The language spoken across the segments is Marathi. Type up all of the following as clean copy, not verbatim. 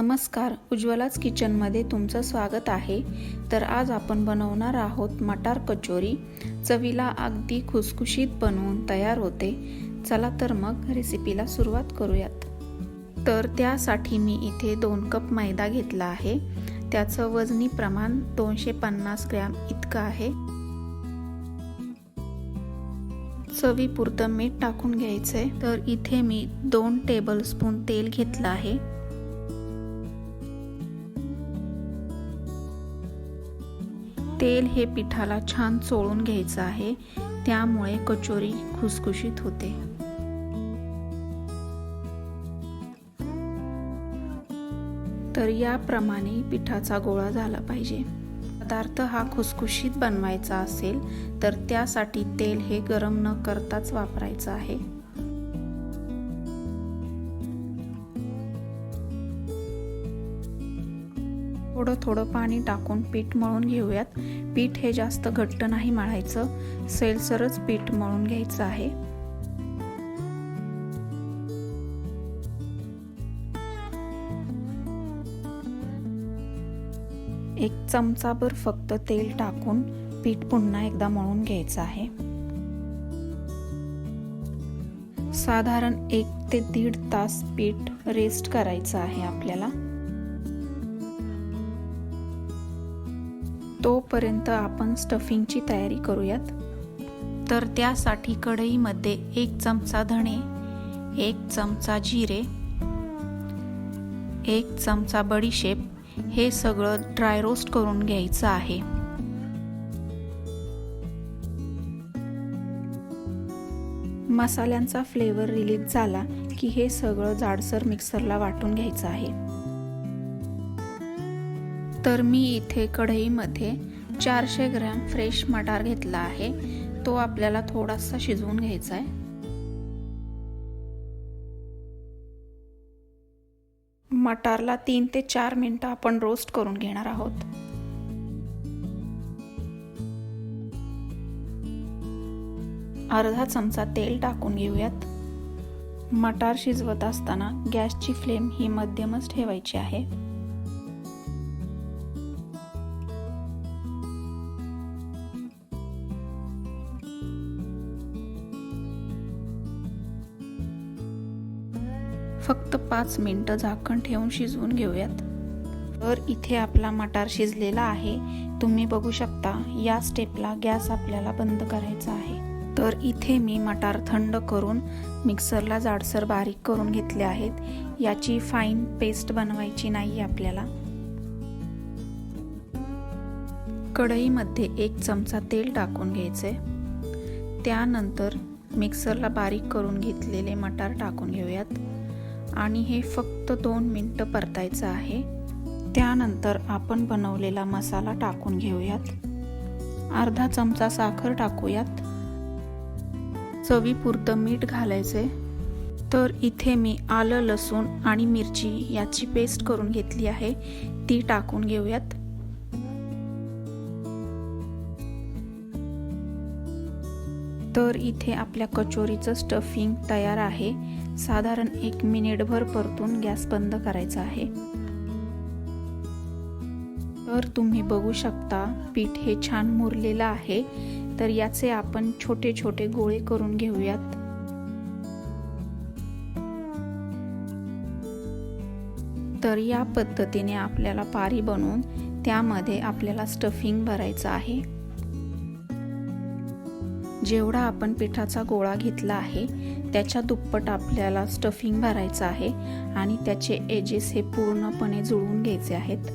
नमस्कार, उज्ज्वलाच किचनमध्ये तुमचं स्वागत आहे। तर आज आपण बनवणार आहोत मटार कचोरी। चवीला अगदी खुसखुशीत बनवून तयार होते। चला तर मग रेसिपीला सुरुवात करूयात। तर त्यासाठी मी इथे 2 कप मैदा घेतला आहे। त्याचं वजनी प्रमाण 250 ग्रॅम इतकं आहे। चवीपुरतं मीठ टाकून घ्यायचंय। तर इथे मी 2 टेबलस्पून तेल घेतलं आहे। तेल हे पिठाला छान चोळून घ्यायचं आहे, त्यामुळे कचोरी खुसखुशीत होते। तर याप्रमाणे पिठाचा गोळा झाला पाहिजे। पदार्थ हा खुसखुशीत बनवायचा असेल तर त्यासाठी तेल हे गरम न करताच वापरायचं आहे। थोडं थोडं पाणी टाकून पीठ मळून घेऊयात। पीठ हे जास्त घट्ट नाही मळायचं, सैलसरच पीठ मळून घ्यायचं आहे। एक चमचाभर फक्त तेल टाकून पीठ पुन्हा एकदा मळून घ्यायचं आहे। साधारण 1 ते 1.5 तास पीठ रेस्ट करायचं आहे आपल्याला। तोपर्यंत आपण स्टफिंगची तयारी करूयात। तर त्यासाठी कढईमध्ये 1 चमचा धणे, 1 चमचा जिरे, 1 चमचा बडीशेप हे सगळं ड्राय रोस्ट करून घ्यायचं आहे। मसाल्यांचा फ्लेवर रिलीज झाला की हे सगळं जाडसर मिक्सरला वाटून घ्यायचं आहे। तर मी इथे कढईमध्ये 400 ग्रॅम फ्रेश मटार घेतला आहे। तो आपल्याला थोडासा शिजवून घ्यायचा आहे। मटारला 3 ते 4 मिनिटं आपण रोस्ट करून घेणार आहोत। अर्धा चमचा तेल टाकून घेऊयात। मटार शिजवत असताना गॅसची फ्लेम ही मध्यमच ठेवायची आहे। फक्त 5 मिनिटं झाकण ठेवून शिजवून घेऊयात। तर इथे आपला मटार शिजलेला आहे, तुम्ही बघू शकता। या स्टेपला गॅस आपल्याला बंद करायचा आहे। तर इथे मी मटार थंड करून मिक्सरला जाडसर बारीक करून घेतले आहेत। याची फाईन पेस्ट बनवायची नाही आपल्याला। कढईमध्ये 1 चमचा तेल टाकून घ्यायचे। त्यानंतर मिक्सरला बारीक करून घेतलेले मटार टाकून घेऊयात आणि हे फक्त 2 मिनिटं परतायचं आहे। त्यानंतर आपण बनवलेला मसाला टाकून घेऊयात। अर्धा चमचा साखर टाकूयात। चवीपुरतं मीठ घालायचे। तर इथे मी आलं, लसूण आणि मिरची याची पेस्ट करून घेतली आहे, ती टाकून घेऊयात। तर इथे आपल्या कचोरीचं स्टफिंग तयार आहे। साधारण 1 मिनिटभर परतून गॅस बंद करायचा आहे। तर तुम्ही बघू शकता पीठ हे छान मुरलेलं आहे। तर याचे आपण छोटे छोटे गोळे करून घेऊयात। तर या पद्धतीने आपल्याला पारी बनवून त्यामध्ये आपल्याला स्टफिंग भरायचं आहे। जेवढा आपण पिठाचा गोळा घेतला आहे त्याच्या दुप्पट आपल्याला स्टफिंग भरायचं आहे आणि त्याचे एजेस हे पूर्णपणे जुळवून घ्यायचे आहेत।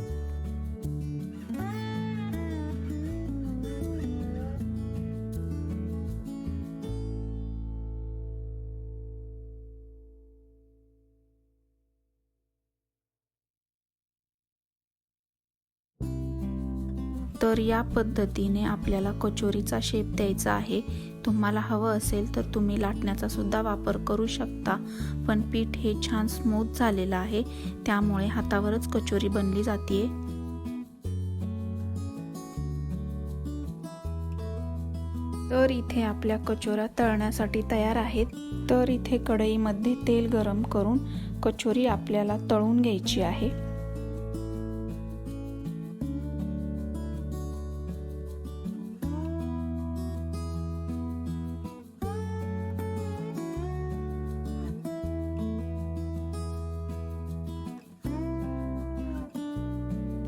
तर या पद्धतीने आपल्याला कचोरीचा शेप द्यायचा आहे। तुम्हाला हवं असेल तर तुम्ही लाटण्याचा सुद्धा वापर करू शकता, पण पीठ हे छान स्मूथ झालेलं आहे, त्यामुळे हातावरच कचोरी बनली जाते। तर इथे आपल्या कचोऱ्या तळण्यासाठी तयार आहेत। तर इथे कढईमध्ये तेल गरम करून कचोरी आपल्याला तळून घ्यायची आहे।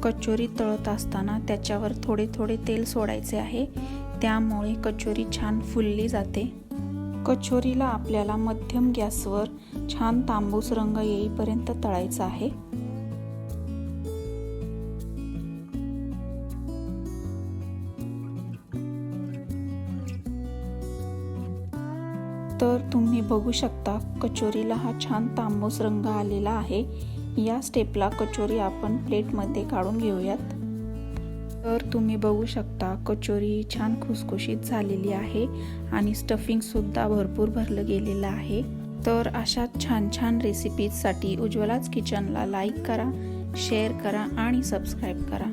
कचोरी तळत असताना त्याच्यावर थोडे थोडे तेल सोडायचे आहे, त्यामुळे कचोरी छान फुलली जाते। कचोरीला आपल्याला मध्यम गॅसवर छान तांबूस रंग येईपर्यंत तळायचा आहे। तर तुम्ही बघू शकता कचोरीला हा छान तांबूस रंग आलेला आहे। या स्टेपला कचोरी आपण प्लेटमध्ये काढून घेऊयात। तर तुम्ही बघू शकता कचोरी छान खुसखुशीत झालेली आहे आणि स्टफिंग सुद्धा भरपूर भरलं गेलेलं आहे। तर अशा छान छान रेसिपीजसाठी उज्ज्वलाच किचनला लाईक करा, शेअर करा आणि सबस्क्राईब करा।